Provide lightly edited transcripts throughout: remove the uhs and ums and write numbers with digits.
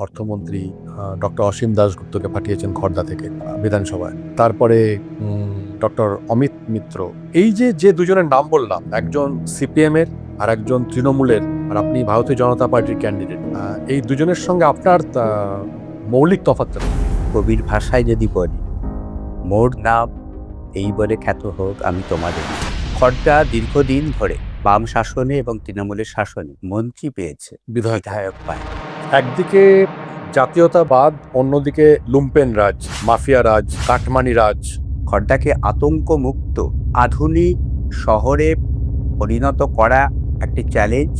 অর্থমন্ত্রী ডক্টর অসীম দাশগুপ্তকে পাঠিয়েছেন খড়দা থেকে বিধানসভায়। তারপরে ডক্টর অমিত মিত্র। এই যে যে দুজনের নাম বললাম, একজন সিপিএম এর আর একজন তৃণমূলের, আর আপনি ভারতীয় জনতা পার্টির ক্যান্ডিডেট, এই দুজনের সঙ্গে আপনার মৌলিক তফাৎটা কি? কবির ভাষায় যদি বলি, মোর নাম এই বলে খ্যাত হোক আমি তোমাদের। খড়দা দীর্ঘদিন ধরে বাম শাসনে এবং তৃণমূলের শাসনে মন্ত্রী পেয়েছে, বিধায়ক পায়। একদিকে জাতীয়তাবাদ, অন্যদিকে লুম্পেন রাজ, মাফিয়া রাজ, কাটমানি রাজ। খড়দাকে আতঙ্কমুক্ত আধুনিক শহরে পরিণত করা একটি চ্যালেঞ্জ।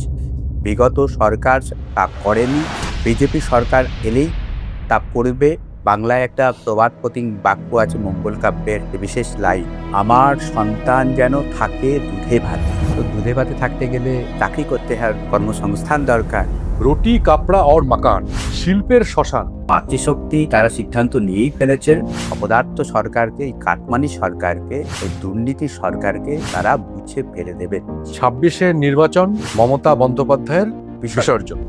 বিগত সরকার তা করেনি, বিজেপি সরকার এলেই তা করবে। বাংলায় একটা প্রবাদ প্রতীক বাক্য আছে মঙ্গল কাব্যের বিশেষ লাইন, আমার সন্তান যেন থাকে দুধে ভাতে। তো দুধে ভাতে থাকতে গেলে চাকরি করতে হয়, কর্মসংস্থান দরকার। রুটি, কাপড়া और मकान, শিল্পের শ্মশান। মাতৃশক্তি তারা সিদ্ধান্ত নিয়েই ফেলেছেন। অপদার্থ সরকারকে, এই কাটমানি সরকারকে, এই দুর্নীতি সরকারকে তারা বুঝে ফেলে দেবে। 26-এর নির্বাচন মমতা বন্দ্যোপাধ্যায়ের বিসর্জন।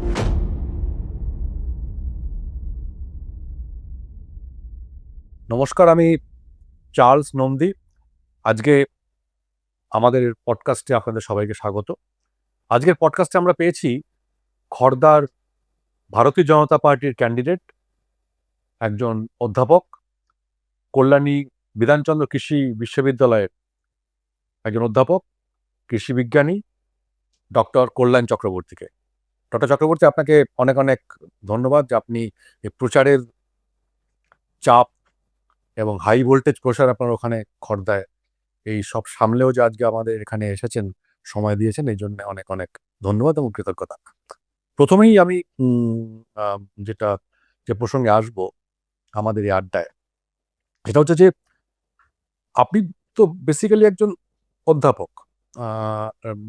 নমস্কার, আমি চার্লস নন্দী। আজকে আমাদের পডকাস্টে আপনাদের সবাইকে স্বাগত। আজকের পডকাস্টে আমরা পেয়েছি খড়দার ভারতীয় জনতা পার্টির ক্যান্ডিডেট, একজন অধ্যাপক, কল্যাণী বিধানচন্দ্র কৃষি বিশ্ববিদ্যালয়ের একজন অধ্যাপক, কৃষি বিজ্ঞানী, ডক্টর কল্যাণ চক্রবর্তীকে। ডক্টর চক্রবর্তী, আপনাকে অনেক অনেক ধন্যবাদ যে আপনি এই প্রচারের চাপ এবং হাই ভোল্টেজ প্রচার আপনার ওখানে খড়দায় এই সব সামলেও যে আজকে আমাদের এখানে এসেছেন, সময় দিয়েছেন, এই জন্য অনেক অনেক ধন্যবাদ এবং কৃতজ্ঞতা। প্রথমেই আমি যেটা যে প্রসঙ্গে আসবো আমাদের এই আড্ডায়, সেটা হচ্ছে যে আপনি তো বেসিক্যালি একজন অধ্যাপক।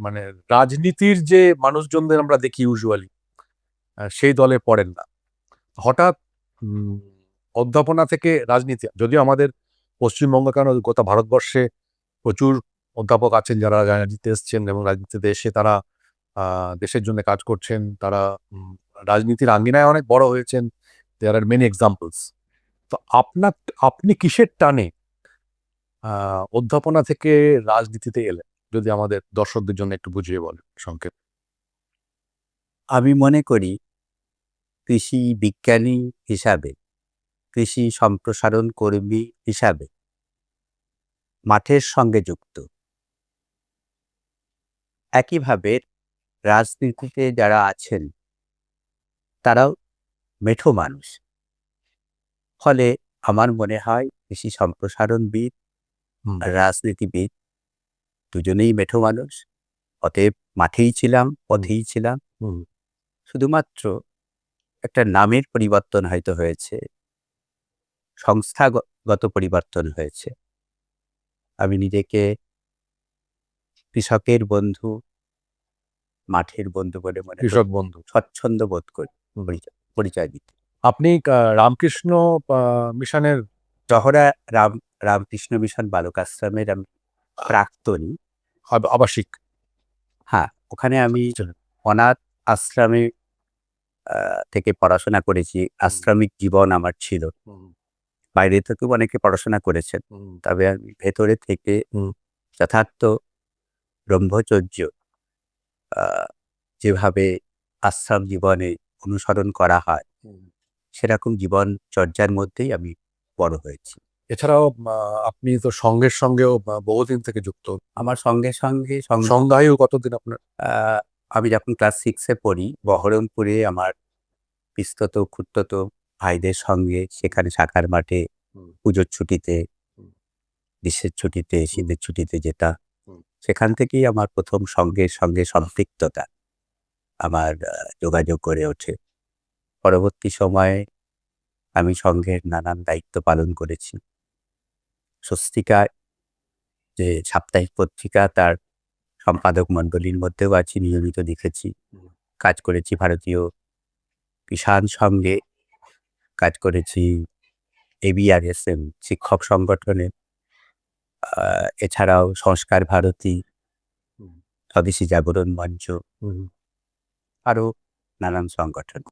মানে রাজনীতির যে মানুষজনদের আমরা দেখি ইউজুয়ালি, সেই দলে পড়েন না। হঠাৎ অধ্যাপনা থেকে রাজনীতি, যদিও আমাদের পশ্চিমবঙ্গ কেন গোটা ভারতবর্ষে প্রচুর অধ্যাপক আছেন যারা রাজনীতিতে এসছেন এবং রাজনীতিতে এসে তারা দেশের জন্য কাজ করছেন, তারা রাজনীতির আঙ্গিনায় অনেক বড় হয়েছেন। দেয়ার আর মেনি এক্সাম্পলস। তো আপনি কিসের টানে অধ্যাপনা থেকে রাজনীতিতে এলেন, যদি আমাদের দর্শকদের জন্য একটু বুঝিয়ে বলেন সংক্ষেপ। আমি মনে করি কৃষি বিজ্ঞানী হিসাবে, কৃষি সম্প্রসারণ কর্মী হিসাবে মাঠের সঙ্গে যুক্ত। একইভাবে রাজনীতিতে যারা আছেন তারাও মেঠো মানুষ। ফলে আমার মনে হয় কৃষি সম্প্রসারণবিদ আর রাজনীতিবিদ দুজনেই মেঠো মানুষ। অতএব মাঠেই ছিলাম, পথেই ছিলাম। শুধুমাত্র একটা নামের পরিবর্তন হয়তো হয়েছে, সংস্থাগত পরিবর্তন হয়েছে। আমি নিজেকে কৃষকের বন্ধু, মাঠের বন্ধু বলে মনে করি, কৃষক বন্ধু, স্বচ্ছন্দ বোধ করি পরিচয় দিতে। আপনি রামকৃষ্ণ মিশনের জহরা রামকৃষ্ণ মিশন বালক আশ্রমের আমি প্রাক্তনী। আবাসিক। হ্যাঁ, ওখানে আমি অনাথ আশ্রমে থেকে পড়াশোনা করেছি। আশ্রমিক জীবন আমার ছিল। বাইরে থেকেও অনেকে পড়াশোনা করেছেন, তবে আমি ভেতরে থেকে যথার্থ ব্রহ্মচর্য যেভাবে আশ্রম জীবনে অনুসরণ করা হয়, সেরকম জীবন চর্যার মধ্যেই আমি বড় হয়েছি। এছাড়াও আপনি তো সংঘের সঙ্গেও বহুদিন থেকে যুক্ত। আমার সঙ্গে সঙ্গে সংঘায়ু কতদিন আপনার? আমি যখন ক্লাস 6-এ পড়ি, বহরমপুরে আমার পিস্তত খুড়তো ভাইদের সঙ্গে সেখানে শাখার মাঠে পুজোর ছুটিতে, গ্রীষ্মের ছুটিতে, শীতের ছুটিতে যেতাম। সেখান থেকেই আমার প্রথম সংঘের সঙ্গে সম্পৃক্ততা, আমার যোগাযোগ গড়ে ওঠে। পরবর্তী সময়ে আমি সংঘের নানান দায়িত্ব পালন করেছি। স্বস্তিকায় যে সাপ্তাহিক পত্রিকা, তার সম্পাদক মণ্ডলীর মধ্যেও আছি, নিয়মিত লিখেছি, কাজ করেছি। ভারতীয় কিষাণ সংঘে কাজ করেছি, ABRSM শিক্ষক সংগঠনে, এছাড়াও সংস্কার ভারতী, স্বদেশী জাগরণ মঞ্চ, আরও নানান সংগঠন।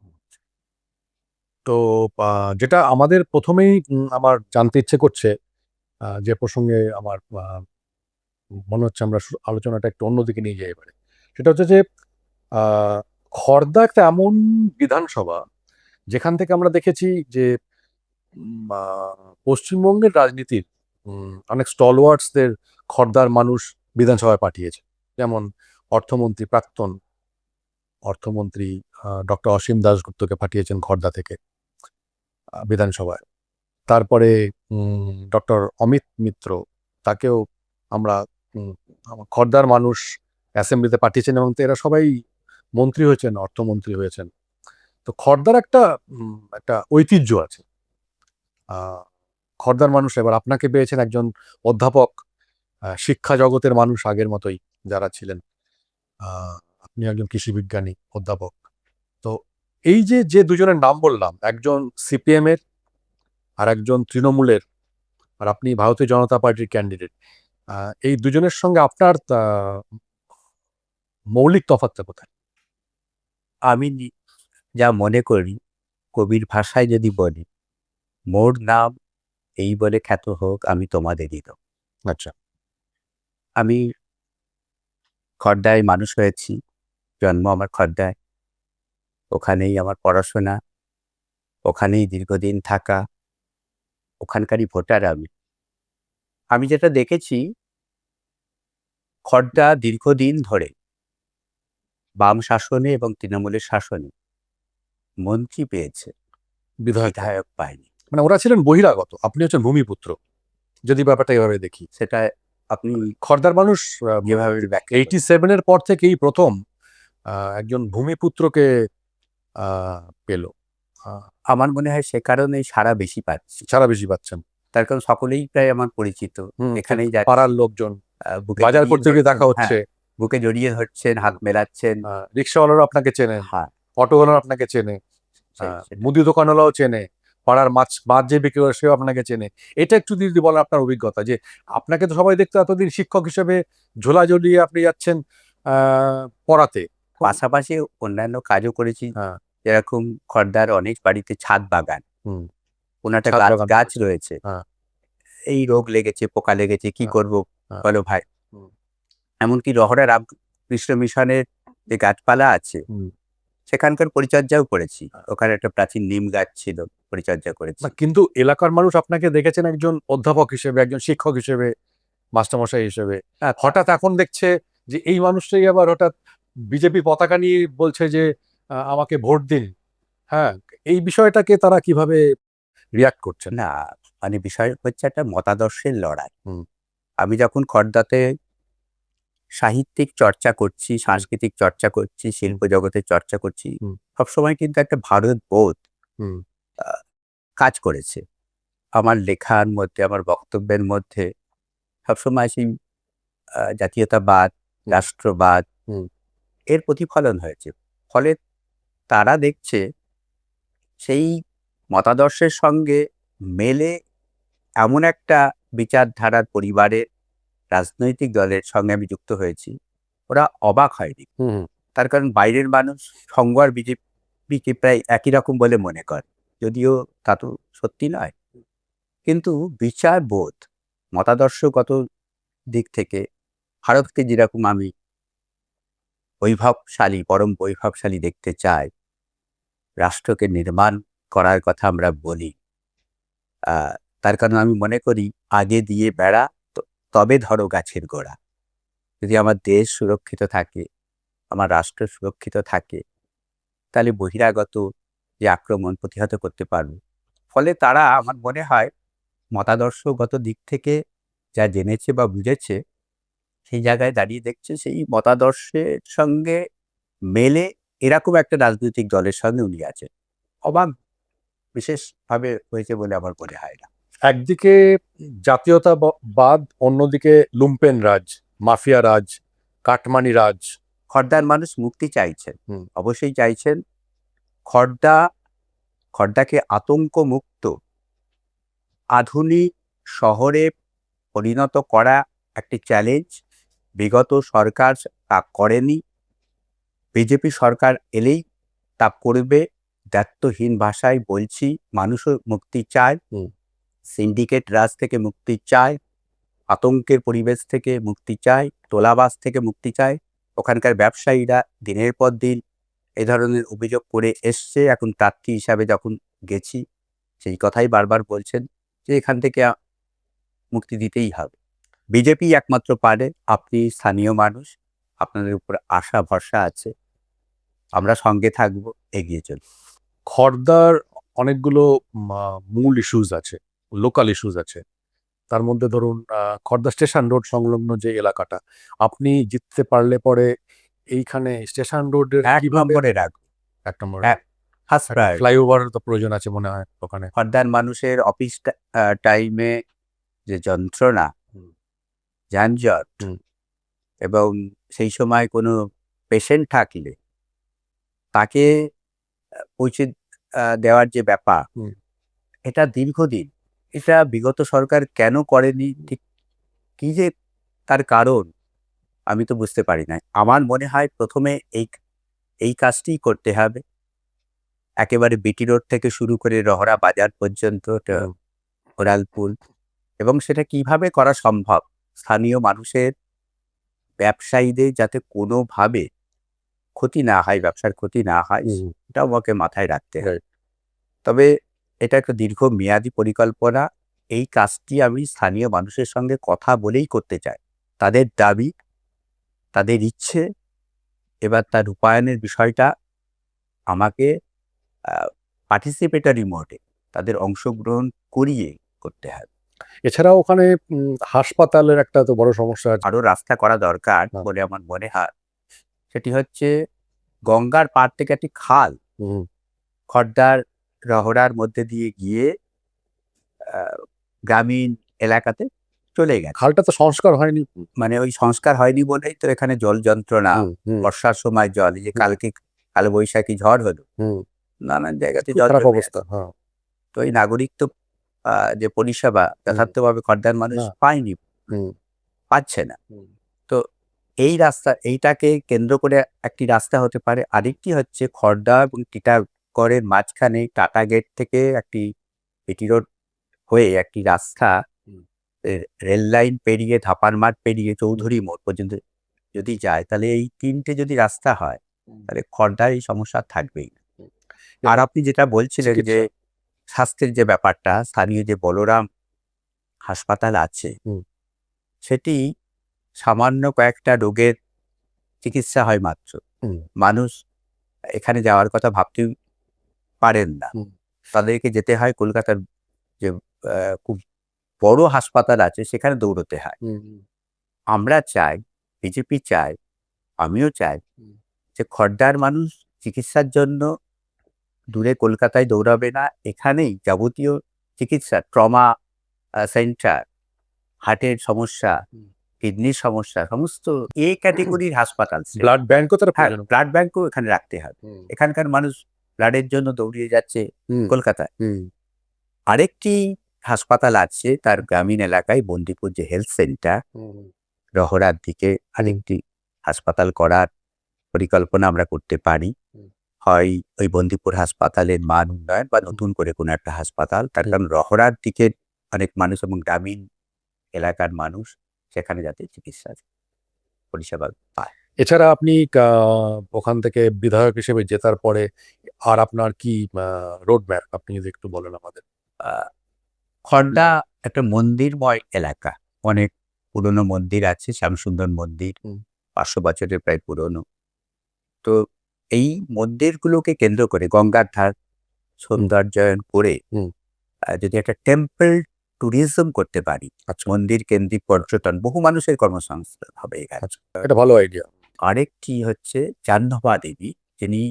তো যেটা আমাদের প্রথমেই আমার জানতে ইচ্ছে করছে, যে প্রসঙ্গে আমার মনে হচ্ছে আমরা আলোচনাটা একটু অন্যদিকে নিয়ে যাই এবারে, সেটা হচ্ছে যে আহ, খড়দা একটা এমন বিধানসভা যেখান থেকে আমরা দেখেছি যে পশ্চিমবঙ্গের রাজনীতির অনেক স্টলওয়ার্ডসদের খড়দার মানুষ বিধানসভায় পাঠিয়েছে। যেমন প্রাক্তন অর্থমন্ত্রী ডক্টর অসীম দাশগুপ্তকে পাঠিয়েছেন খড়দা থেকে বিধানসভায়। তারপরে ডক্টর অমিত মিত্র, তাকেও আমরা খড়দার মানুষ অ্যাসেম্বলিতে পাঠিয়েছেন, এবং এরা সবাই মন্ত্রী হয়েছেন, অর্থমন্ত্রী হয়েছেন। তো খড়দার একটা ঐতিহ্য আছে। খড়দার মানুষ এবার আপনাকে পেয়েছেন, একজন অধ্যাপক, শিক্ষা জগতের মানুষ আগের মতোই যারা ছিলেন। আপনি একজন কৃষি বিজ্ঞানী অধ্যাপক। তো এই যে যে দুজনের নাম বললাম, একজন সিপিএম এর আর একজন তৃণমূলের, আর আপনি ভারতীয় জনতা পার্টির ক্যান্ডিডেট, এই দুজনের সঙ্গে আপনার মৌলিক তফাৎটা কোথায়? আমি যা মনে করি, কবির ভাষায় যদি বলি, মোর নাম এই বলে খ্যাত হোক আমি তোমাদেরই লোক। আচ্ছা। আমি খড়দায় মানুষ হয়েছি, জন্ম আমার খড়দায়, ওখানেই আমার পড়াশোনা, ওখানেই দীর্ঘদিন থাকা, ওখানকারই ভোটার আমি যেটা দেখেছি, খড়দা দীর্ঘদিন ধরে বাম শাসনে এবং তৃণমূলের শাসনে মন্ত্রী পেয়েছে, বিধায়ক পায়নি। মানে ওরা ছিলেন বহিরাগত, আপনি হচ্ছেন ভূমিপুত্র, যদি ব্যাপারটা এভাবে দেখি। সেটা আপনি খড়দার মানুষ যেভাবে 87-এর পর থেকেই প্রথম একজন ভূমিপুত্রকে পেল। আমার মনে হয় সে কারণেই সারা বেশি পাচ্ছি। সারা বেশি পাচ্ছেন, তার কারণ সকলেই প্রায় আমার পরিচিত, এখানেই যাচ্ছি, পাড়ার লোকজন, বুকে বাজার জড়িয়ে করতে গিয়ে দেখা ধরছেন, হচ্ছে, বুকে জড়িয়ে ধরছেন, হাত মেলাচ্ছেন। রিক্সাওয়ালারা আপনাকে চেনে, হ্যাঁ, অটোওয়ালারা আপনাকে চেনে, সেটাই। মুদি দোকানওয়ালাও চেনে, পাড়ার মাছ যে বিক্রি করে সেও আপনাকে চেনে। এটা একটু যদি বলেন আপনার অভিজ্ঞতা, যে আপনাকে তো সবাই দেখতো এতদিন শিক্ষক হিসেবে ঝোলা ঝুলিয়ে আপনি যাচ্ছেন পড়াতে, পাশাপাশি অন্যান্য কাজও করেছি। হ্যাঁ, যেরকম খড়দার অনেক বাড়িতে ছাদ বাগান, কোনো একটা ছাদ গাছ বাগান গাছ রয়েছে, হ্যাঁ, এই রোগ লেগেছে, পোকা লেগেছে, কি হ্যাঁ, করব হ্যাঁ, বলো ভাই। হুম, এমনকি রহড়া রামকৃষ্ণ মিশনের যে গাছপালা আছে, হুম। সেখানকার পরিচর্যাও করেছি। ওখানে একটা প্রাচীন নিম গাছ ছিল, পরিচর্যা করেছি। না, কিন্তু এলাকার মানুষ আপনাকে দেখেছেন একজন অধ্যাপক হিসেবে, একজন শিক্ষক হিসেবে, মাস্টারমশাই হিসেবে। হঠাৎ এখন দেখছে যে এই মানুষটাই আবার হঠাৎ বিজেপি পতাকা নিয়ে বলছে যে আমাকে ভোট দিন। হ্যাঁ, এই বিষয়টাকে তারা কিভাবে রিয়াক্ট করছেন? না, মানে বিষয় হচ্ছে একটা মতাদর্শের লড়াই। হুম, আমি যখন খড়দাতে সাহিত্যিক চর্চা করছি, সাংস্কৃতিক চর্চা করছি, শিল্প জগতের চর্চা করছি, হুম, সবসময় কিন্তু একটা ভারত বোধ হুম, কাজ করেছে আমার লেখার মধ্যে, আমার বক্তব্যের মধ্যে। সবসময় সেই জাতীয়তাবাদ, রাষ্ট্রবাদ, হুম, এর প্রতিফলন হয়েছে। ফলে তারা দেখছে সেই মতাদর্শের সঙ্গে মেলে এমন একটা বিচারধারার পরিবারের রাজনৈতিক দলের সঙ্গে আমি যুক্ত হয়েছি, ওরা অবাক হয়নি। হুম, তার কারণ বাইরের মানুষ সঙ্গ আর বিজেপিকে প্রায় একই রকম বলে মনে করে, যদিও তা তো সত্যি নয়। কিন্তু বিচারবোধ, মতাদর্শগত দিক থেকে ভারতকে যেরকম আমি বৈভবশালী, পরম বৈভবশালী দেখতে চাই, রাষ্ট্রকে নির্মাণ করার কথা আমরা বলি, তার কারণ আমি মনে করি আগে দিয়ে বেড়া, তবে ধরো গাছের গোড়া। যদি আমার দেশ সুরক্ষিত থাকে, আমার রাষ্ট্র সুরক্ষিত থাকে, তাহলে বহিরাগত যে আক্রমণ প্রতিহত করতে পারবে। ফলে তারা আমার মনে হয় মতাদর্শগত দিক থেকে যা জেনেছে বা বুঝেছে, সেই জায়গায় দাঁড়িয়ে দেখছে সেই মতাদর্শের সঙ্গে মেলে এরকম একটা রাজনৈতিক দলের সঙ্গে উনি আছেন। অবাক বিশেষভাবে হয়েছে বলে আমার মনে হয় না। একদিকে জাতীয়তাবাদ, অন্যদিকে লুম্পেন রাজ, মাফিয়া রাজ, কাটমানি রাজ। খড়দার মানুষ মুক্তি চাইছেন, হুম, অবশ্যই চাইছেন। খড়দাকে আতঙ্ক মুক্ত আধুনিক শহরে পরিণত করা একটি চ্যালেঞ্জ। বিগত সরকার তা করেনি, বিজেপি সরকার এলেই তা করবে। দায়িত্বহীন ভাষায় বলছি, মানুষও মুক্তি চায়, সিন্ডিকেট রাজ থেকে মুক্তি চায়, আতঙ্কের পরিবেশ থেকে মুক্তি চায়, তোলাবাজ থেকে মুক্তি চায়। ওখানকার ব্যবসায়ীরা দিনের পর দিন এ ধরনের অভিযোগ করে এসছে। এখন প্রার্থী হিসাবে যখন গেছি, সেই কথাই বারবার বলছেন যে এখান থেকে মুক্তি দিতেই হবে। বিজেপি একমাত্র পারে। আপনি স্থানীয় মানুষ, আপনাদের উপর আশা ভরসা আছে, আমরা সঙ্গে থাকবো, এগিয়ে চলব। খড়দার অনেকগুলো মূল ইস্যুস আছে, লোকাল ইস্যুস আছে। তার মধ্যে ধরুন খড়দা স্টেশন রোড সংলগ্ন যে এলাকাটা, আপনি জিততে পারলে পরে এইখানে স্টেশন রোডের এক নম্বরে রাখবো, এক নম্বর ফার্স্ট প্রায়োরিটি। ফ্লাইওভার তো প্রয়োজন আছে মনে হয় ওখানে। খড়দার মানুষের অফিস টাইমে যে যন্ত্রণা, যানজট, এবং সেই সময় কোনো পেশেন্ট থাকলে তাকে পৌঁছে দেওয়ার যে ব্যাপার, এটা দীর্ঘদিন, এটা বিগত সরকার কেন করেনি, ঠিক কি যে তার কারণ আমি তো বুঝতে পারি না। আমার মনে হয় প্রথমে এই কাজটিই করতে হবে। একেবারে বিটি রোড থেকে শুরু করে রহরা বাজার পর্যন্ত ওরালপুল, এবং সেটা কিভাবে করা সম্ভব, স্থানীয় মানুষের, ব্যবসায়ীদের যাতে কোনোভাবে ক্ষতি না হয়, ব্যবসার ক্ষতি না হয়, এটাও আমাকে মাথায় রাখতে হবে। তবে এটা একটা দীর্ঘমেয়াদী পরিকল্পনা। এই কাজটি আমি স্থানীয় মানুষের সঙ্গে কথা বলেই করতে চাই। তাদের দাবি, তাদের ইচ্ছে, এবার তার রূপায়ণের বিষয়টা আমাকে পার্টিসিপেটরি মোডে তাদের অংশগ্রহণ করিয়ে করতে হবে। এছাড়াও ওখানে হাসপাতালের একটা তো বড় সমস্যা আছে। আরও রাস্তা করা দরকার বলে আমার মনে হয়। সেটি হচ্ছে গঙ্গার পাড় থেকে একটি খাল খড়দার রহরার মধ্যে দিয়ে গিয়ে গ্রামীণ এলাকাতে চলে গেছে। খালটা তো সংস্কার হয়নি, মানে ওই সংস্কার হয়নি বলেই তো এখানে জল যন্ত্রণা, বর্ষার সময় জল, এই যে কালো বৈশাখী ঝড় হলো, নানান জায়গাতে জল খারাপ জমে অবস্থা। আছে। তো এই নাগরিক তো যে পরিষেবা যথার্থভাবে খড়দার মানুষ পায়নি, পাচ্ছে না। তো এই রাস্তা, এইটাকে কেন্দ্র করে একটি রাস্তা হতে পারে। আরেকটি হচ্ছে খড়দা এবং টিটাগড়ের মাঝখানে টাটা গেট থেকে একটি বিটি রোড হয়ে একটি রাস্তা, রেল লাইন পেরিয়ে, ধাপার মাঠ পেরিয়ে চৌধুরী মোড় পর্যন্ত যদি যায়, তাহলে এই তিনটে যদি রাস্তা হয়, তাহলে খড়দার এই সমস্যা থাকবেই না। আর আপনি যেটা বলছিলেন যে স্বাস্থ্যের যে ব্যাপারটা, স্থানীয় যে বলরাম হাসপাতাল আছে, সেটি সামান্য কয়েকটা রোগের চিকিৎসা হয় মাত্র। মানুষ এখানে যাওয়ার কথা ভাবতেও পারেন না। তাদেরকে যেতে হয় কলকাতার যে খুব বড় হাসপাতাল আছে, সেখানে দৌড়তে হয়। আমরা চাই, বিজেপি চায়, আমিও চাই যে খড়দার মানুষ চিকিৎসার জন্য দূরে কলকাতায় দৌড়াবে না, এখানেই যাবতীয় চিকিৎসা, ট্রমা সেন্টার, হার্টের সমস্যা, কিডনির সমস্যা, সমস্ত এ ক্যাটেগরির হাসপাতাল, ব্লাড ব্যাংকও তার ব্লাড ব্যাংকও এখানে রাখতে হবে। এখানকার মানুষ ব্লাডের জন্য দৌড়িয়ে যাচ্ছে কলকাতায়। আরেকটি হাসপাতাল আছে তার গ্রামীণ এলাকায়, বন্দিপুর যে হেলথ সেন্টার, রহরার দিকে আরেকটি হাসপাতাল করার পরিকল্পনা আমরা করতে পারি। হয় ওই বন্দিপুর হাসপাতালের মান উন্নয়ন, বা নতুন করে কোনো একটা হাসপাতাল। তার কারণ রহরার দিকে অনেক মানুষ এবং গ্রামীণ এলাকার মানুষ সেখানে যাতে চিকিৎসা পরিষেবা পায়। এছাড়া আপনি ওখান থেকে বিধায়ক হিসেবে জেতার পরে আর আপনার কি রোড ম্যাপ, আপনি যদি একটু বলেন আমাদের। খড়দা একটা মন্দিরময় এলাকা, অনেক পুরনো মন্দির আছে, শ্যামসুন্দর মন্দির, 500 বছরের প্রায় পুরনো। তো এই মন্দিরগুলোকে কেন্দ্র করে গঙ্গার ধার সৌন্দর্যায়ন করে যদি একটা টেম্পল ট্যুরিজম করতে পারি, মন্দির কেন্দ্রিক পর্যটন, বহু মানুষের কর্মসংস্থান হবে এখানে। এটা ভালো আইডিয়া। আরেকটি হচ্ছে জাহ্নবা দেবী, যিনি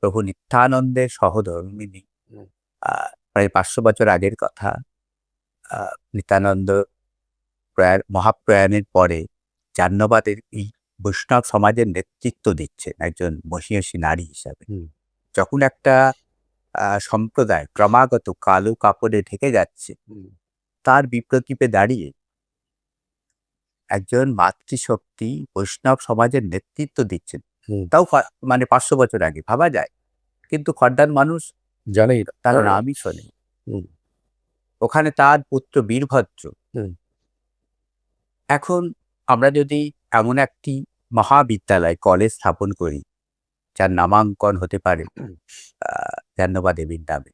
প্রভু নিত্যানন্দের সহধর্মিণী। প্রায় 500 বছর আগের কথা। নিত্যানন্দ মহাপ্রয়াণের পরে জাহ্নবা দেবী এই বৈষ্ণব সমাজের নেতৃত্ব দিচ্ছেন একজন মহিষী নারী হিসাবে। যখন একটা সম্প্রদায় ক্রমাগত কালো কাপড়ে ঢেকে যাচ্ছে, তার বিপ্রতীপে দাঁড়িয়ে একজন মাতৃশক্তি বৈষ্ণব সমাজের নেতৃত্ব দিচ্ছেন, তাও মানে 500 বছর আগে। ভাবা যায় কিন্তু খর্দার মানুষ জানেই না। তার নামই শোনে। হুম। ওখানে তার পুত্র বীরভদ্র। হুম। এখন আমরা যদি এমন একটি মহাবিদ্যালয় কলেজ স্থাপন করি যার নামাঙ্কন হতে পারে জাহ্নবা দেবীর নামে,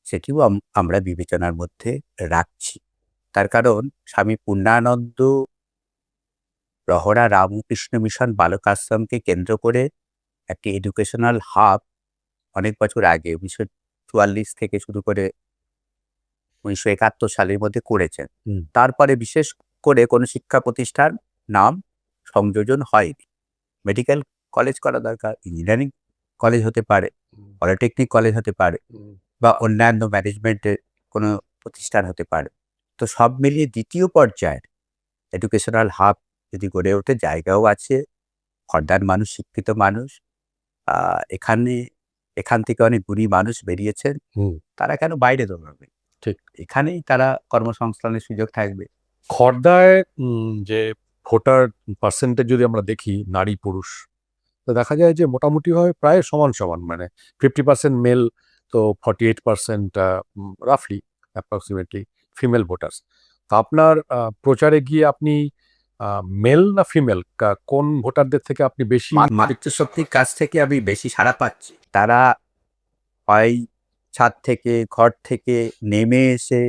সেটিও আমরা বিবেচনার মধ্যে রাখছি। তার কারণ স্বামী পূর্ণানন্দ রহরা রামকৃষ্ণ মিশন বালক আশ্রমকে কেন্দ্র করে একটি এডুকেশনাল হাব অনেক বছর আগে 1944 থেকে শুরু করে 1971 সালের মধ্যে করেছেন। হুম। তারপরে বিশেষ করে কোনো শিক্ষা প্রতিষ্ঠান নাম সংযোজন হয়নি। মেডিকেল কলেজ করা দরকার, ইঞ্জিনিয়ারিং কলেজ হতে পারে, পলিটেকনিক কলেজ হতে পারে, বা অন্যান্য ম্যানেজমেন্টের কোনো প্রতিষ্ঠান হতে পারে। তো সব মিলিয়ে দ্বিতীয় পর্যায়ের এডুকেশনাল হাব যদি গড়ে ওঠে, জায়গাও আছে, খর্দার মানুষ শিক্ষিত মানুষ, এখান থেকে অনেক গুণী মানুষ বেরিয়েছেন, তারা কেন বাইরে দৌড়াবে? ঠিক। এখানেই তারা কর্মসংস্থানের সুযোগ থাকবে। খর্দায় যে ভোটার পার্সেন্টেজ যদি আমরা দেখি নারী পুরুষ, তো দেখা যায় যে মোটামুটিভাবে প্রায় সমান সমান, মানে 50% মেল, তো 48% রাফলি অ্যাপ্রক্সিমেটলি ফিমেল ভোটার্স। তো আপনার প্রচারে গিয়ে আপনি মেল না ফিমেল কোন ভোটারদের থেকে আপনি বেশি? মাতৃশক্তির কাছ থেকে আমি বেশি সাড়া পাচ্ছি। তারা হয় ছাদ থেকে, ঘর থেকে নেমে এসে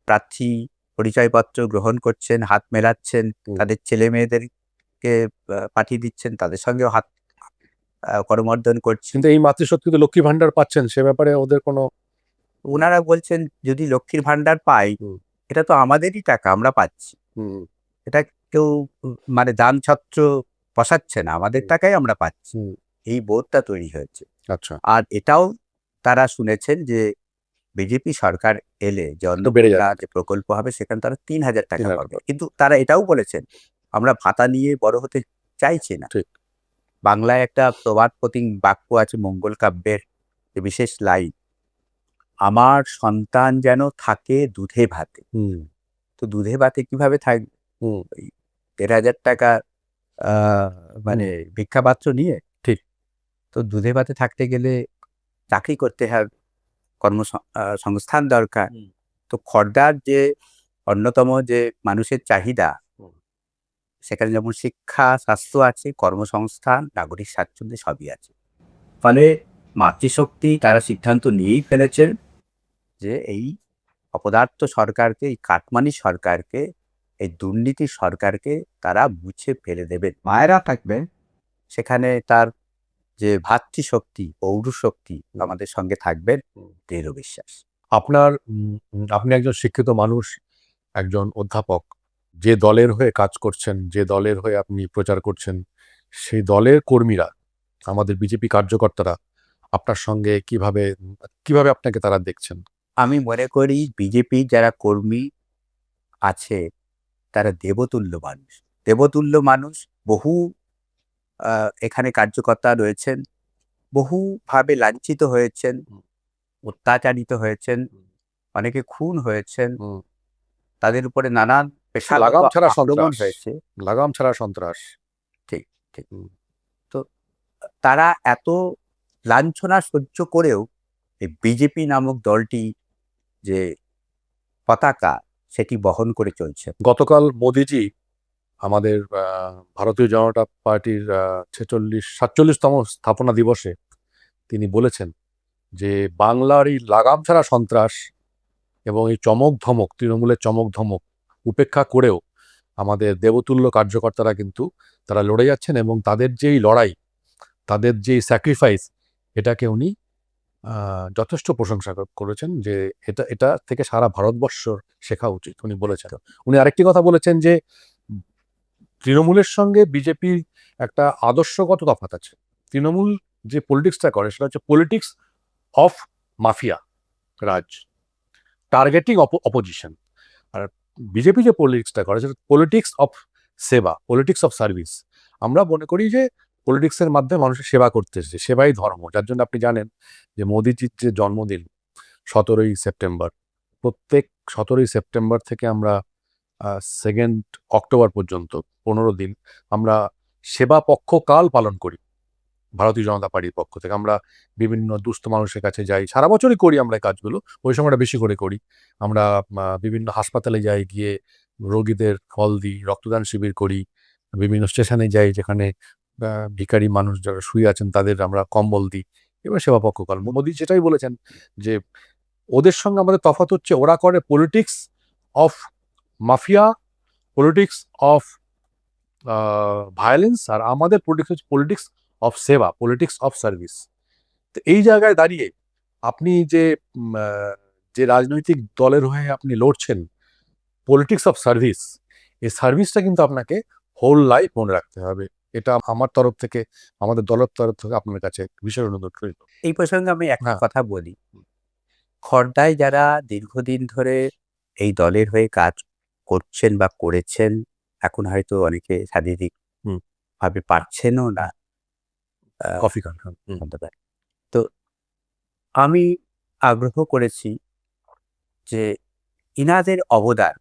প্রার্থী পরিচয়পত্র গ্রহণ করছেন, হাত মেলাচ্ছেন, তাদের ছেলে মেয়েদেরকে পাঠিয়ে দিচ্ছেন, তাদের সঙ্গেও হাত করমর্দন করছেন। কিন্তু এই মাতৃশক্তি তো লক্ষ্মী ভান্ডার পাচ্ছেন, সে ব্যাপারে ওদের কোনো? ওনারা বলছেন যদি লক্ষ্মীর ভান্ডার পাই, এটা তো আমাদেরই টাকা, আমরা পাচ্ছি। এটা কেউ মানে দান ছত্র বসাচ্ছে না, আমাদের টাকাই আমরা পাচ্ছি। এই বোধটা তৈরি হয়েছে। আচ্ছা। আর এটাও তারা শুনেছেন যে বিজেপি সরকার এলে যে অন্নপূর্ণা যে প্রকল্প হবে, সেখানে তারা 3,000 টাকা পাবে। কিন্তু তারা এটাও বলেছেন, আমরা ভাতা নিয়ে বড় হতে চাইছি না। ঠিক। বাংলায় একটা প্রবাদ প্রতীক বাক্য আছে মঙ্গল কাব্যের, যে বিশেষ লাইন, আমার সন্তান যেন থাকে দুধে ভাতে। তো দুধে ভাতে কিভাবে থাকবে? 1,500 টাকা মানে ভিক্ষাপাত্র নিয়ে? ঠিক। তো দুধে ভাতে থাকতে গেলে চাকরি করতে হবে, কর্মসংস্থান দরকার। তো খর্দার যে অন্যতম যে মানুষের চাহিদা, সেখানে যেমন শিক্ষা, স্বাস্থ্য আছে, কর্মসংস্থান, নাগরিক স্বাচ্ছন্দ্য সবই আছে। ফলে মাতৃশক্তি তারা সিদ্ধান্ত নিয়েই ফেলেছেন যে এই অপদার্থ সরকারকে, এই কাটমানি সরকারকে, এই দুর্নীতি সরকারকে তারা মুছে ফেলে দেবেন। মায়েরা থাকবেন সেখানে, তার যে ভাতৃশক্তি, পৌরশক্তি আমাদের সঙ্গে থাকবেন, দৃঢ় বিশ্বাস। আপনি একজন শিক্ষিত মানুষ, একজন অধ্যাপক, যে দলের হয়ে কাজ করছেন, যে দলের হয়ে আপনি প্রচার করছেন, সেই দলের কর্মীরা, আমাদের বিজেপি কার্যকর্তারা আপনার সঙ্গে কিভাবে আপনাকে তারা দেখছেন? আমি মনে করি বিজেপি যারা কর্মী আছে তারা দেবতুল্য মানুষ। দেবতুল্য মানুষ, বহু এখানে কার্যকর্তা রয়েছেন, বহুভাবে লাঞ্ছিত হয়েছেন, অত্যাচারিত হয়েছেন, অনেকে খুন হয়েছেন, তাদের উপরে নানান লাগাম ছাড়া আক্রমণ সন্ত্রাস হয়েছে। লাগাম ছাড়া সন্ত্রাস। ঠিক ঠিক। তো তারা এত লাঞ্ছনা সহ্য করেও এই বিজেপি নামক দলটি যে পতাকা, সেটি বহন করে চলছে। গতকাল মোদিজি আমাদের ভারতীয় জনতা পার্টির 47তম স্থাপনা দিবসে তিনি বলেছেন যে বাংলার এই লাগাম ছাড়া সন্ত্রাস এবং এই চমক ধমক, তৃণমূলের চমক ধমক উপেক্ষা করেও আমাদের দেবতুল্য কার্যকর্তারা কিন্তু তারা লড়ে যাচ্ছেন, এবং তাদের যেই লড়াই, তাদের যেই স্যাক্রিফাইস, এটাকে উনি যথেষ্ট প্রশংসা করেছেন, যে এটা থেকে সারা ভারতবর্ষ শেখা উচিত, উনি বলেছেন। উনি আরেকটি কথা বলেছেন যে তৃণমূলের সঙ্গে বিজেপির একটা আদর্শগত তফাৎ আছে। তৃণমূল যে পলিটিক্সটা করে সেটা হচ্ছে politics of mafia raj, targeting opposition. আর বিজেপি যে পলিটিক্সটা করে সেটা পলিটিক্স অফ সেবা, পলিটিক্স অফ সার্ভিস। আমরা মনে করি যে পলিটিক্সের মাধ্যমে মানুষের সেবা করতে এসেছে, সেবাই ধর্ম। যার জন্য আপনি জানেন যে মোদিজির যে জন্মদিন 17ই সেপ্টেম্বর, প্রত্যেক 17ই সেপ্টেম্বর থেকে আমরা 2 অক্টোবর পর্যন্ত 15 দিন আমরা সেবা পক্ষকাল পালন করি। ভারতীয় জনতা পার্টির পক্ষ থেকে। আমরা বিভিন্ন দুস্থ মানুষের কাছে যাই, সারা বছরই করি আমরা এই কাজগুলো, ওই সময়টা বেশি করে করি। আমরা বিভিন্ন হাসপাতালে যাই, গিয়ে রোগীদের ফল দিই, রক্তদান শিবির করি, বিভিন্ন স্টেশনে যাই যেখানে ভিখারি মানুষ যারা শুয়ে আছেন তাদের আমরা কম্বল দিই, এবার সেবা পক্ষকাল। মোদী যেটাই বলেছেন যে ওদের সঙ্গে আমাদের তফাৎ হচ্ছে ওরা করে politics of mafia, politics of violence, আর আমাদের পলিটিক্স হচ্ছে পলিটিক্স অফ সেবা, পলিটিক্স অফ সার্ভিস। তো এই জায়গায় দাঁড়িয়ে আপনি যে যে রাজনৈতিক দলের হয়ে আপনি লড়ছেন পলিটিক্স অফ সার্ভিস, এই সার্ভিসটা কিন্তু আপনাকে হোল লাইফ মনে রাখতে হবে। এটা আমার তরফ থেকে, আমাদের দলের তরফ থেকে আপনার কাছে বিশেষ অনুরোধ রইল। এই প্রসঙ্গে আমি একটা হ্যাঁ। কথা বলি। খর্দায় যারা দীর্ঘদিন ধরে এই দলের হয়ে কাজ করছেন বা করেছেন, এখন হয়তো অনেকে শারীরিক হুম। ভাবে পারছেনও না কফি খান। হতে পারে। তো আমি আগ্রহ করেছি যে ইনাদের অবদান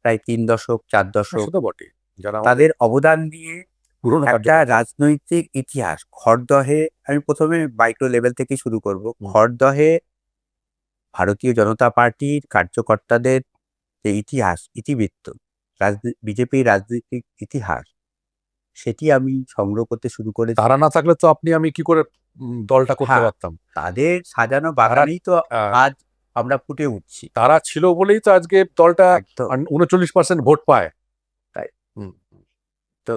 প্রায় ৩ দশক ৪ দশক, সেটা বটে, যারা তাদের অবদান নিয়ে পুরোনো একটা রাজনৈতিক ইতিহাস খড়দহে, আমি প্রথমে মাইক্রো লেভেল থেকে শুরু করব। খড়দহে ভারতীয় জনতা পার্টির কার্যকর্তাদের যে ইতিহাস, ইতিবৃত্ত, বিজেপির রাজনৈতিক ইতিহাস, সেটি আমি সংগ্রহ করতে শুরু করেছি। তারা না থাকলে তো আমি কি করে দলটা করতে হ্যাঁ। পারতাম? তাদের সাজানো বাগানেই তো আজ আমরা ফুটে উঠছি। তারা ছিল বলেই তো আজকে দলটা একদম 39% ভোট পায়। তাই। তো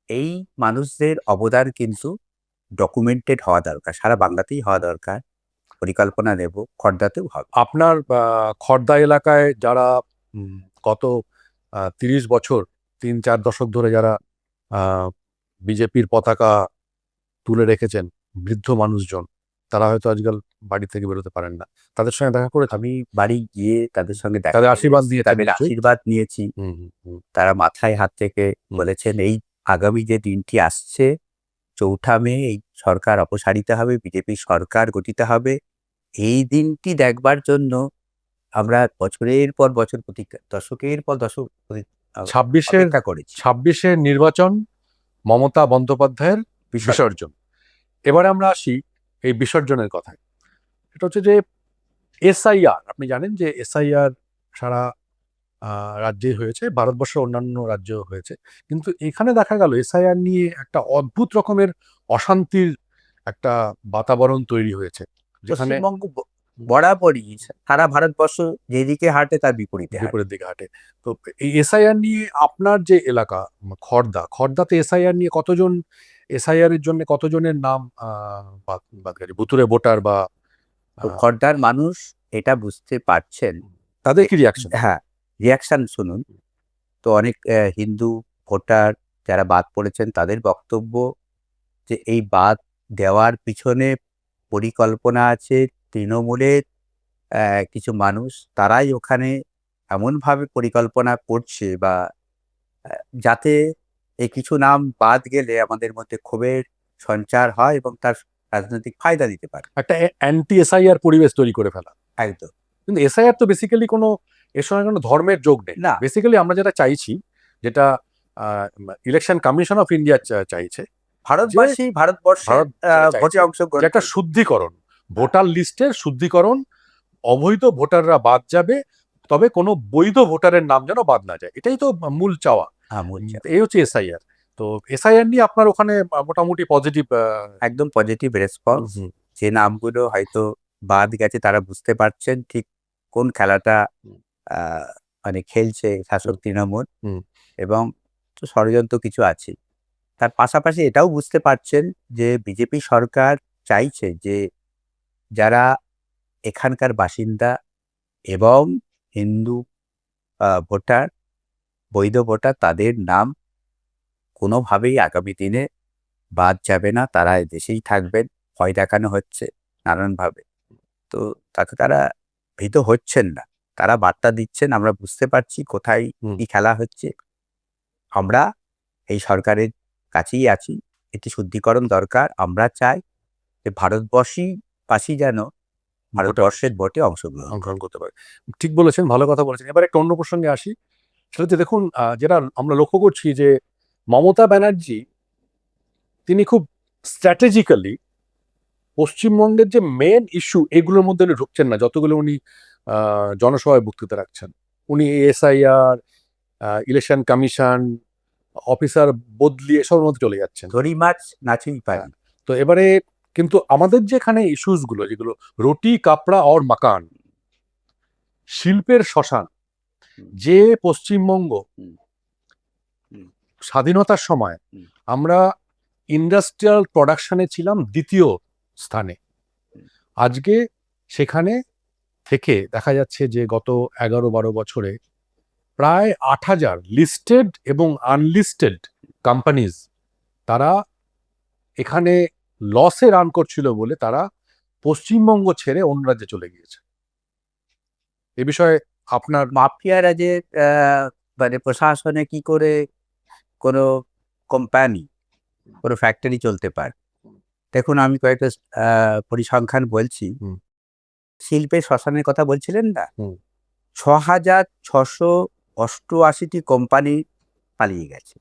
এই মানুষদের অবদান কিন্তু ডকুমেন্টেড হওয়া দরকার, সারা বাংলাতেই হওয়া দরকার। পরিকল্পনা নেব, খর্দাতেও হবে। আপনার খর্দা এলাকায় যারা গত 30 বছর 3-4 দশক ধরে যারা বিজেপির পতাকা তুলে রেখেছেন, বৃদ্ধ মানুষজন, তারা হয়তো আজকাল বাড়ি থেকে বেরোতে পারেন না, তাদের সঙ্গে দেখা করে আমি বাড়ি গিয়ে তাদের সঙ্গে দেখা তাদের করে আশীর্বাদ এসেছি, নিয়েছেন তাদের নিশ্চয়ই? আশীর্বাদ নিয়েছি। তারা মাথায় হাত থেকে বলেছেন এই আগামী যে দিনটি আসছে ৪ঠা মে, এই সরকার অপসারিত হবে, বিজেপি সরকার গঠিত হবে। এই দিনটি দেখবার জন্য আমরা বছরের পর বছর দশকের পর দশক 26-এর অপেক্ষা করেছি। 26-এর নির্বাচন, মমতা বন্দ্যোপাধ্যায়ের বিসর্জন। এবারে আমরা আসি এই বিসর্জনের কথায়। এটা হচ্ছে যে এসআইআর, আপনি জানেন যে এসআইআর সারা রাজ্যে হয়েছে, ভারতবর্ষের অন্যান্য রাজ্যেও হয়েছে, কিন্তু এখানে দেখা গেল এসআইআর নিয়ে একটা অদ্ভুত রকমের অশান্তির একটা বাতাবরণ তৈরি হয়েছে, যেখানে পশ্চিমবঙ্গ বরাবরই সারা ভারতবর্ষ যেদিকে হাঁটে তার বিপরীতে হাঁটে। বিপরীত দিকে হাঁটে। তো এই এসআইআর নিয়ে আপনার যে এলাকা খর্দাতে এসআইআর নিয়ে কতজন, এসআইআর এর জন্য কতজনের নাম বাদগাড়ি ভুতুরে ভোটার বা তো খর্দার মানুষ এটা বুঝতে পারছেন। তাদের কি রিয়াকশন? হ্যাঁ, রিয়াকশন শুনুন। তো অনেক হিন্দু ভোটার যারা বাদ পড়েছেন তাদের বক্তব্য যে এই বাদ দেওয়ার পিছনে পরিকল্পনা আছে তৃণমূলের কিছু মানুষ, তারাই ওখানে এমনভাবে পরিকল্পনা করছে বা যাতে এই কিছু নাম বাদ গেলে আমাদের মধ্যে ক্ষোভের সঞ্চার হয় এবং তার রাজনৈতিক ফায়দা দিতে পারে। একটা অ্যান্টি এসআইআর পরিবেশ তৈরি করে ফেলা। একদম। কিন্তু এসআইআর তো বেসিক্যালি কোনো, এর সঙ্গে কোনো ধর্মের যোগ নেই। না। বেসিক্যালি আমরা যেটা চাইছি, যেটা ইলেকশন কমিশন অফ ইন্ডিয়া চাইছে, ভারতবর্ষের ভোটে অংশগ্রহণ যে একটা শুদ্ধিকরণ, ভোটার লিস্টের শুদ্ধিকরণ, অবৈধ ভোটাররা বাদ যাবে, তবে কোনো বৈধ ভোটারের নাম যেন বাদ না যায়, এটাই তো মূল চাওয়া। এই হচ্ছে এসআইআর। তো এসআইআর নিয়ে আপনার ওখানে মোটামুটি পজিটিভ, একদম পজিটিভ রেসপন্স। যে নামগুলো হয়তো বাদ গেছে তারা বুঝতে পারছেন ঠিক কোন খেলাটা মানে খেলছে শাসক তৃণমূল, এবং ষড়যন্ত্র কিছু আছে। তার পাশাপাশি এটাও বুঝতে পারছেন যে বিজেপি সরকার চাইছে যে যারা এখানকার বাসিন্দা এবং হিন্দু ভোটার, বৈধ ভোটার, তাদের নাম কোনোভাবেই আগামী দিনে বাদ যাবে না, তারা দেশেই থাকবেন। ভয় দেখানো হচ্ছে নানানভাবে, তো তাতে তারা ভীত হচ্ছেন না, তারা বার্তা দিচ্ছেন আমরা বুঝতে পারছি কোথায় কি খেলা হচ্ছে, আমরা এই সরকারের কাছেই আছি, এটি শুদ্ধিকরণ দরকার। আমরা চাই যে ভারতবাসী যেন ভারতবর্ষের ভোটে অংশগ্রহণ করতে পারে। ঠিক বলেছেন, ভালো কথা বলেছেন। এবার একটা অন্য প্রসঙ্গে আসি, সেটা হচ্ছে দেখুন, যেটা আমরা লক্ষ্য করছি যে মমতা ব্যানার্জি তিনি খুব স্ট্র্যাটেজিক্যালি পশ্চিমবঙ্গের যে মেন ইস্যু এগুলোর মধ্যে উনি ঢুকছেন না, যতগুলো উনি জনসভায় বক্তৃতা রাখছেন। উনি এসআইআর, ইলেকশন কমিশন, অফিসার বদলি এসবের মধ্যে চলে যাচ্ছেন। ধরি মাছ নাচুই পারি। তো এবারে কিন্তু আমাদের যেখানে ইস্যুস গুলো, যেগুলো রুটি কাপড়া আর মাকান, শিল্পের শ্মশান, যে পশ্চিমবঙ্গ স্বাধীনতার সময় আমরা ইন্ডাস্ট্রিয়াল প্রোডাকশনে ছিলাম দ্বিতীয় স্থানে, আজকে সেখানে থেকে দেখা যাচ্ছে যে গত 11-12 বছরে প্রায় 8,000 লিস্টেড এবং আনলিস্টেড কোম্পানিজ তারা এখানে লসে রান করছিল বলে তারা পশ্চিমবঙ্গ ছেড়ে অন্য রাজ্যে চলে গিয়েছে। এ বিষয়ে আপনার মাফিয়া রাজের মানে প্রশাসনে কি করে কোনো কোম্পানি, কোনো ফ্যাক্টরি চলতে পারে? দেখুন, আমি কয়েকটা পরিসংখ্যান বলছি। শিল্পের শ্মশানের কথা বলছিলেন না? 6,688টি কোম্পানি পালিয়ে গেছে।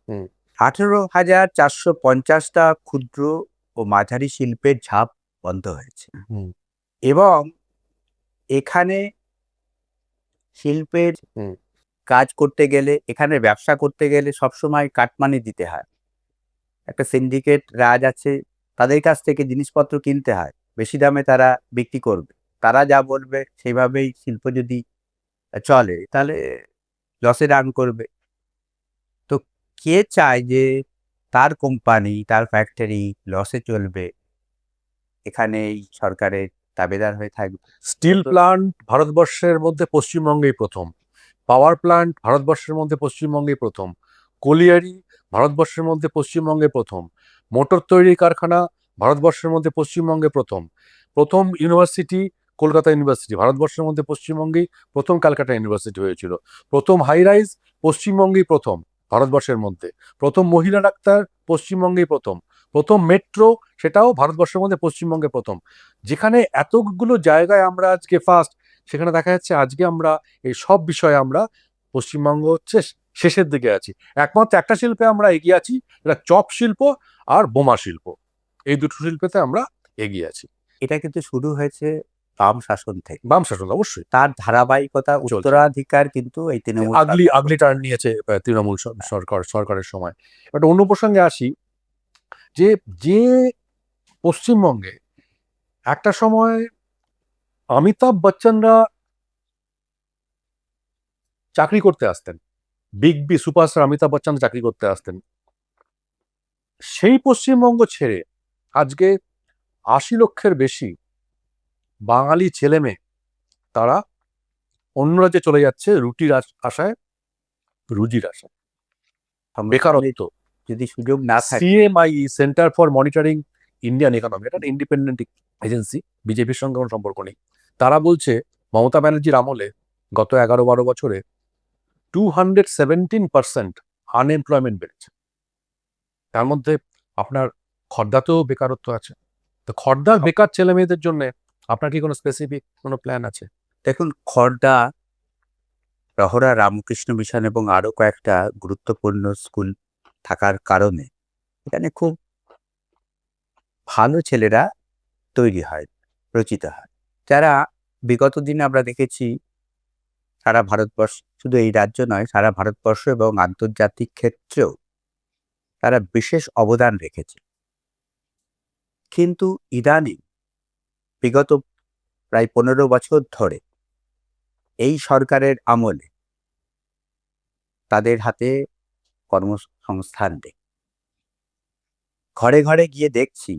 18,450টা ক্ষুদ্র ও মাঝারি শিল্পের ঝাপ বন্ধ হয়েছে। এবং এখানে শিল্পের কাজ করতে গেলে, এখানে ব্যবসা করতে গেলে সবসময় কাটমানি দিতে হয়। একটা সিন্ডিকেট রাজ আছে, তাদের কাছ থেকে জিনিসপত্র কিনতে হয়, বেশি দামে তারা বিক্রি করবে। তারা যা বলবে সেইভাবেই শিল্প যদি চলে তাহলে লসে রান করবে। তো কে চায় যে তার কোম্পানি, তার ফ্যাক্টরি লসে চলবে, এখানে এই সরকারের দাবেদার হয়ে থাকবে? স্টিল প্লান্ট ভারতবর্ষের মধ্যে পশ্চিমবঙ্গেই প্রথম, পাওয়ার প্লান্ট ভারতবর্ষের মধ্যে পশ্চিমবঙ্গেই প্রথম, কলিয়ারি ভারতবর্ষের মধ্যে পশ্চিমবঙ্গে প্রথম, মোটর তৈরি কারখানা ভারতবর্ষের মধ্যে পশ্চিমবঙ্গে প্রথম, প্রথম ইউনিভার্সিটি কলকাতা ইউনিভার্সিটি ভারতবর্ষের মধ্যে পশ্চিমবঙ্গেই প্রথম, ক্যালকাটা ইউনিভার্সিটি হয়েছিল, প্রথম হাই রাইজ পশ্চিমবঙ্গেই প্রথম ভারতবর্ষের মধ্যে, প্রথম মহিলা ডাক্তার পশ্চিমবঙ্গেই প্রথম, প্রথম মেট্রো সেটাও ভারতবর্ষের মধ্যে পশ্চিমবঙ্গে প্রথম। যেখানে এতগুলো জায়গায় আমরা আজকে ফার্স্ট, সেখানে দেখা যাচ্ছে আজকে আমরা এই সব বিষয়ে আমরা পশ্চিমবঙ্গ হচ্ছে শেষের দিকে আছি। একমাত্র একটা শিল্পে আমরা এগিয়ে আছি, এটা চপ শিল্প আর বোমা শিল্প, এই দুটো শিল্পেতে আমরা এগিয়ে আছি। এটা কিন্তু শুরু হয়েছে বাম শাসন থেকে। বাম শাসন অবশ্যই তার ধারাবাহিকতা, উত্তরাধিকার কিন্তু এই তৃণমূল আগলি টার্ন নিয়েছে তৃণমূল সরকারের সময়। একটা অন্য প্রসঙ্গে আসি, যে যে পশ্চিমবঙ্গে একটা সময় অমিতাভ বচ্চনরা চাকরি করতে আসতেন, big B superstar Amitabh Bachchan চাকরি করতে আসতেন, সেই পশ্চিমবঙ্গ ছেড়ে আজকে 80 লক্ষের বেশি বাঙালি ছেলে মেয়ে তারা অন্য রাজ্যে চলে যাচ্ছে রুটির আশায়, রুজির আশায়। বেকারত্ব, যদি সুযোগ না থাকে। CMI, centre for monitoring Indian economy, এটা ইন্ডিপেন্ডেন্ট এজেন্সি, বিজেপির সঙ্গে কোনো সম্পর্ক নেই। তারা বলছে মমতা ব্যানার্জির আমলে গত 11-12 বছরে 217% আনএমপ্লয়মেন্ট বেড়েছে। তার মধ্যে আপনার খর্দাতেও বেকারত্ব আছে। তো খর্দার বেকার ছেলে মেয়েদের জন্য আপনার কি কোনো স্পেসিফিক কোনো প্ল্যান আছে? দেখুন, খড়দা, রহরা রামকৃষ্ণ মিশন এবং আরো কয়েকটা গুরুত্বপূর্ণ স্কুল থাকার কারণে এখানে খুব ভালো ছেলেরা তৈরি হয়, রচিত হয়, যারা বিগত দিনে আমরা দেখেছি সারা ভারতবর্ষ, শুধু এই রাজ্য নয়, সারা ভারতবর্ষ এবং আন্তর্জাতিক ক্ষেত্রেও তারা বিশেষ অবদান রেখেছে। কিন্তু ইদানিং বিগত প্রায় 15 বছর ধরে এই সরকারের আমলে তাদের হাতে কর্মসংস্থান নেই। ঘরে ঘরে গিয়ে দেখছি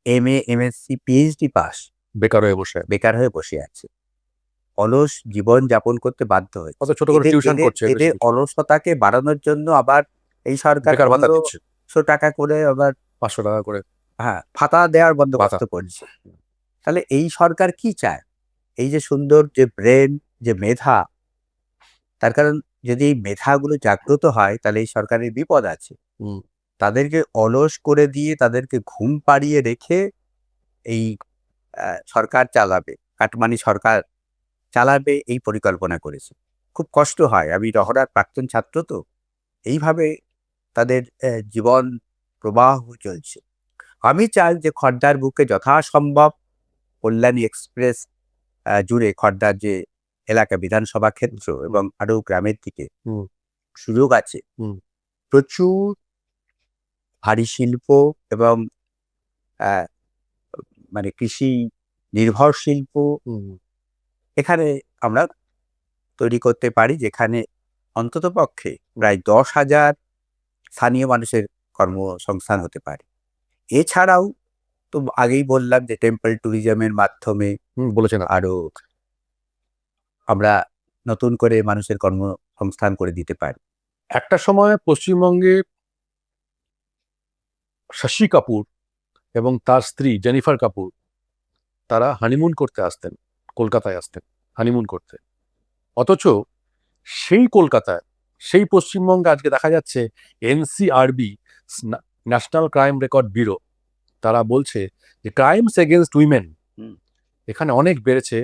MA, MSc, PhD পাস বেকার হয়ে বসে আছে, অলস জীবন যাপন করতে বাধ্য হয়েছে। কত ছোট করে টিউশন করছে। এদের অলসতাকে বাড়ানোর জন্য আবার এই সরকার বেকার ভাতা দিচ্ছে, 100 টাকা করে, আবার 500 টাকা করে ভাতা দেওয়ার বন্দোবস্ত করছে। তাহলে এই সরকার কি চায়? এই যে সুন্দর যে ব্রেন, যে মেধা, তার কারণ যদি এই মেধাগুলো জাগ্রত হয় তাহলে এই সরকারের বিপদ আছে। তাদেরকে অলস করে দিয়ে, তাদেরকে ঘুম পাড়িয়ে রেখে এই সরকার চালাবে, কাটমানি সরকার চালাবে, এই পরিকল্পনা করেছে। খুব কষ্ট হয়, আমি রহরার প্রাক্তন ছাত্র, তো এইভাবে তাদের জীবন প্রবাহ চলছে। আমি চাই যে খড়দার বুকে যথাসম্ভব কল্যাণী এক্সপ্রেস জুড়ে খড়দার যে এলাকা বিধানসভা ক্ষেত্র এবং আরো গ্রামের দিকে হুম। সুযোগ আছে, হুম। প্রচুর ভারী শিল্প এবং আহ, মানে কৃষি নির্ভর শিল্প এখানে আমরা তৈরি করতে পারি, যেখানে অন্ততপক্ষে প্রায় 10,000 স্থানীয় মানুষের কর্মসংস্থান হতে পারে। এছাড়াও তো আগেই বললাম যে টেম্পল ট্যুরিজমের মাধ্যমে বলেছেন আপনি। আরো আমরা নতুন করে মানুষের কর্মসংস্থান করে দিতে পারি। একটা সময় পশ্চিমবঙ্গে শশী কাপুর এবং তার স্ত্রী জেনিফার কাপুর তারা হানিমুন করতে আসতেন, কলকাতায় আসতেন হানিমুন করতে। অথচ সেই কলকাতায়, সেই পশ্চিমবঙ্গে আজকে দেখা যাচ্ছে NCRB, national crime record bureau, তারা বলছে যে ক্রাইমস এগেনস্ট উইমেন এখানে অনেক বেড়েছে।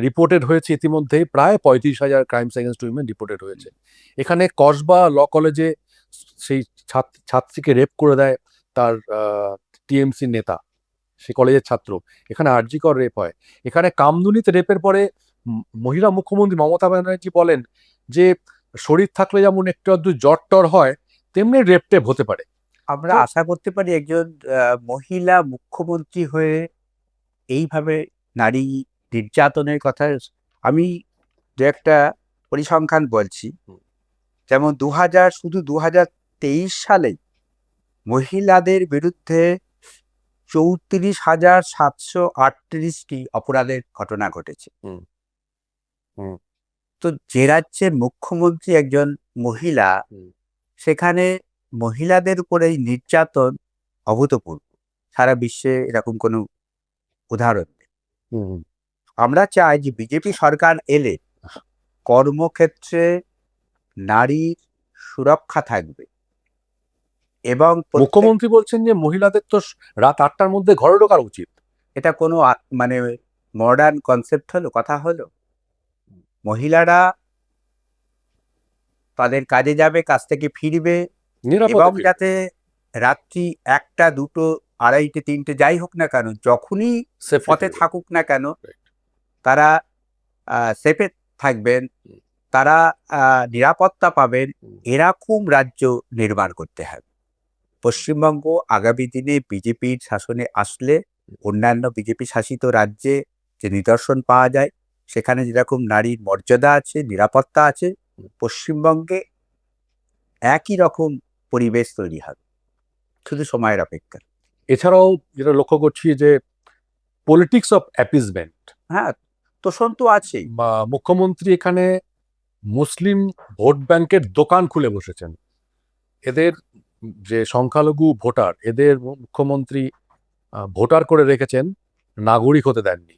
রিপোর্টেড হয়েছে ইতিমধ্যেই প্রায় 35,000 ক্রাইমস এগেনস্ট উইমেন রিপোর্টেড হয়েছে। এখানে কসবা ল কলেজে সেই ছাত্রীকে রেপ করে দেয় তার টিএমসি নেতা, সে কলেজের ছাত্র। এখানে আরজিকর রেপ হয়। এখানে কামদুনিতে রেপের পরে মহিলা মুখ্যমন্ত্রী মমতা ব্যানার্জি বলেন যে শরীর থাকলে যেমন একটু আধটু জ্বর টর হয়, তেমনি রেপ টেপ হতে পারে। আমরা আশা করতে পারি একজন মহিলা মুখ্যমন্ত্রী হয়ে এইভাবে নারী নির্যাতনের কথা। আমি যে একটা পরিসংখ্যান বলছি, যেমন শুধু 2023 সালে মহিলাদের বিরুদ্ধে 34,738টি অপরাধের ঘটনা ঘটেছে। তো যে রাজ্যের মুখ্যমন্ত্রী একজন মহিলা, সেখানে মহিলাদের উপরে এই নির্যাতন অভূতপূর্ব। সারা বিশ্বে এরকম কোনো উদাহরণ নেই। আমরা চাই যে বিজেপি সরকার এলে কর্মক্ষেত্রে নারীর সুরক্ষা থাকবে এবং মুখ্যমন্ত্রী বলছেন যে মহিলাদের তো রাত 8টার মধ্যে ঘরে ঢোকার উচিত। এটা কোনো মানে মডার্ন কনসেপ্ট হলো, কথা হলো? মহিলারা তাদের কাজে যাবে, কাজ থেকে ফিরবে এবং যাতে রাত্রি 1টা 2টো 2:30 3টে যাই হোক না কেন, যখনই পথে থাকুক না কেন, তারা সেফে থাকবেন, তারা নিরাপত্তা পাবেন, এরকম রাজ্য নির্মাণ করতে হবে। পশ্চিমবঙ্গ আগামী দিনে বিজেপির শাসনে আসলে অন্যান্য বিজেপি শাসিত রাজ্যে যে নিদর্শন পাওয়া যায়, সেখানে যেরকম নারীর মর্যাদা আছে, নিরাপত্তা আছে, পশ্চিমবঙ্গে একই রকম পরিবেশ তৈরি হবে, শুধু সময়ের অপেক্ষা। এছাড়াও যেটা লক্ষ্য করছি যে পলিটিক্স অফ অ্যাপিসমেন্ট, হ্যাঁ, তোষণ তো আছেই। মুখ্যমন্ত্রী এখানে মুসলিম ভোট ব্যাংকের দোকান খুলে বসেছেন। এদের যে সংখ্যালঘু ভোটার, এদের মুখ্যমন্ত্রী ভোটার করে রেখেছেন, নাগরিক হতে দেননি।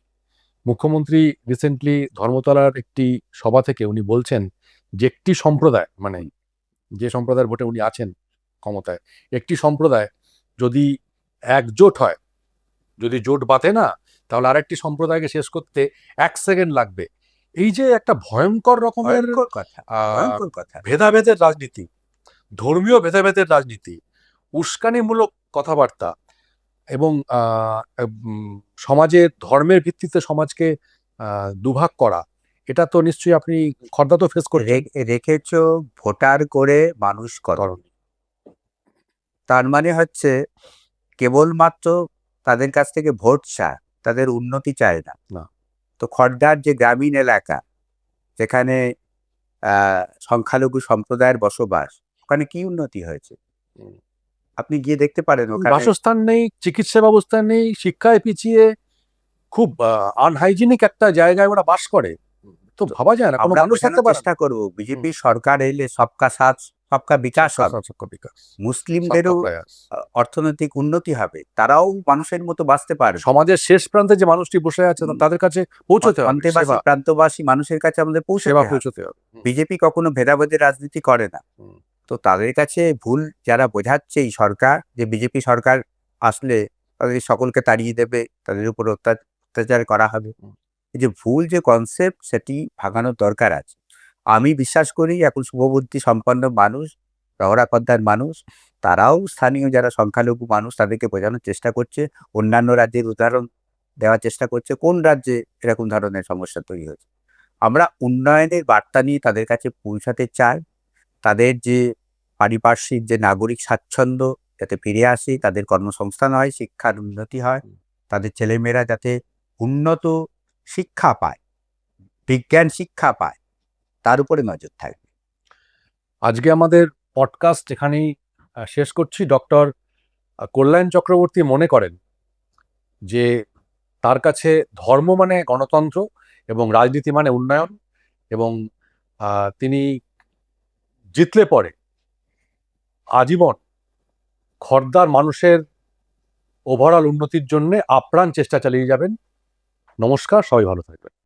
মুখ্যমন্ত্রী রিসেন্টলি ধর্মতলার একটি সভা থেকে উনি বলছেন যে একটি সম্প্রদায়, মানে যে সম্প্রদায়ের ভোটে উনি আছেন ক্ষমতায়, একটি সম্প্রদায় যদি একজোট হয়, যদি জোট বাঁধে না, তাহলে আরেকটি সম্প্রদায়কে শেষ করতে 1 সেকেন্ড লাগবে। এই যে একটা ভয়ঙ্কর রকমের ভেদাভেদের রাজনীতি, ধর্মীয় ভেদাভেদের রাজনীতি, উস্কানিমূলক কথাবার্তা এবং সমাজের ধর্মের ভিত্তিতে সমাজকে দুভাগ করা, এটা তো নিশ্চয়ই আপনি খর্দা তো ফেস করে রেখেছ। ভোটার করে মানুষ করো, তার মানে হচ্ছে কেবলমাত্র তাদের কাছ থেকে ভোট চায়, তাদের উন্নতি চায় না। তো খড়দার যে গ্রামীণ এলাকা, যেখানে সংখ্যালঘু সম্প্রদায়ের বসবাস, ওখানে কি উন্নতি হয়েছে আপনি গিয়ে দেখতে পারেন। বাসস্থান নেই, চিকিৎসা ব্যবস্থা নেই, শিক্ষায় পিছিয়ে, খুব আনহাইজিনিক একটা জায়গায় ওরা বাস করে। তো ভাবা যায় না কোনো মানুষ থাকতে পারে। চেষ্টা করবো বিজেপি সরকার এলে সবকা সাথ সবকা বিকাশ হবে, মুসলিমদেরও অর্থনৈতিক উন্নতি হবে, তারাও মানুষের মতো বাঁচতে পারে। সমাজের শেষ প্রান্তে যে মানুষটি বসে আছে তাদের কাছে পৌঁছতে হবে, প্রান্তবাসী মানুষের কাছে আমাদের পৌঁছতে হবে। বিজেপি কখনো ভেদাভেদের রাজনীতি করে না। তো তাদের কাছে ভুল যারা বোঝাচ্ছে এই সরকার, যে বিজেপি সরকার আসলে তাদের সকলকে তাড়িয়ে দেবে, তাদের উপর অত্যাচার করা হবে, এই যে ভুল যে কনসেপ্ট, সেটি ভাঙানোর দরকার আছে। আমি বিশ্বাস করি এখন শুভবুদ্ধি সম্পন্ন মানুষ রহরাকদ্দার মানুষ, তারাও স্থানীয় যারা সংখ্যালঘু মানুষ তাদেরকে বোঝানোর চেষ্টা করছে, অন্যান্য রাজ্যের উদাহরণ দেওয়ার চেষ্টা করছে কোন রাজ্যে এরকম ধরনের সমস্যা তৈরি হয়েছে। আমরা উন্নয়নের বার্তা নিয়ে তাদের কাছে পৌঁছাতে চাই, তাদের যে পারিপার্শ্বিক যে নাগরিক স্বাচ্ছন্দ্য যাতে ফিরে আসে, তাদের কর্মসংস্থান হয়, শিক্ষার উন্নতি হয়, তাদের ছেলেমেয়েরা যাতে উন্নত শিক্ষা পায়, বিজ্ঞান শিক্ষা পায়, তার উপরে নজর থাকবে। আজকে আমাদের পডকাস্ট এখানেই শেষ করছি। ডক্টর কল্যাণ চক্রবর্তী মনে করেন যে তার কাছে ধর্ম মানে গণতন্ত্র এবং রাজনীতি মানে উন্নয়ন, এবং তিনি জিতলে পরে আজীবন খর্দার মানুষের ওভারঅল উন্নতির জন্য আপ্রাণ চেষ্টা চালিয়ে যাবেন। নমস্কার, সবাই ভালো থাকবেন।